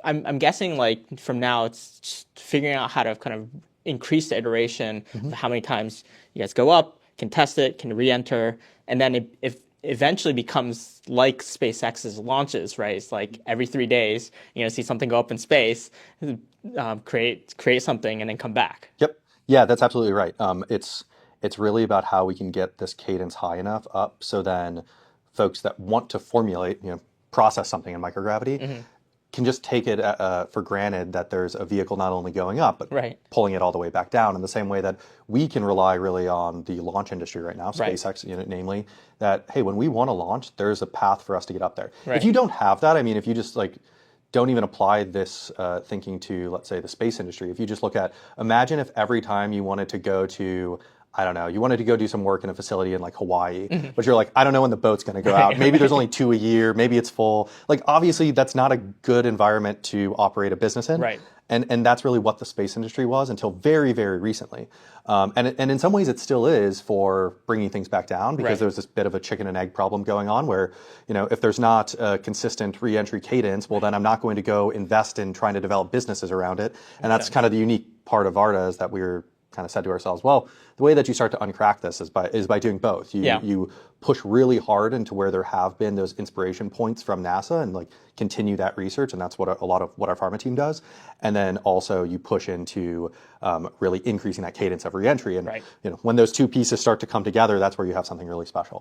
I'm guessing like from now it's just figuring out how to kind of increase the iteration of how many times you guys go up, can test it, can re-enter, and then if eventually becomes like SpaceX's launches, right? It's like every 3 days, see something go up in space, create something, and then come back. Yep. Yeah, that's absolutely right. It's really about how we can get this cadence high enough up so then folks that want to formulate, process something in microgravity can just take it for granted that there's a vehicle not only going up, but pulling it all the way back down in the same way that we can rely really on the launch industry right now, SpaceX, namely, that, hey, when we want to launch, there's a path for us to get up there. If you don't have that, I mean, if you just like, don't even apply this thinking to, let's say, the space industry. If you just look at, imagine if every time you wanted to go to, I don't know, you wanted to go do some work in a facility in like Hawaii, but you're like, I don't know when the boat's going to go out. Maybe there's only 2 a year. Maybe it's full. Like, obviously, that's not a good environment to operate a business in. And that's really what the space industry was until very, very recently. And in some ways, it still is for bringing things back down because there's this bit of a chicken and egg problem going on where, if there's not a consistent re-entry cadence, well, then I'm not going to go invest in trying to develop businesses around it. And that's kind of the unique part of Varda is that we're kind of said to ourselves, well, the way that you start to uncrack this is by doing both. You push really hard into where there have been those inspiration points from NASA and like continue that research, and that's what a lot of what our pharma team does. And then also you push into really increasing that cadence of reentry. And when those two pieces start to come together, that's where you have something really special.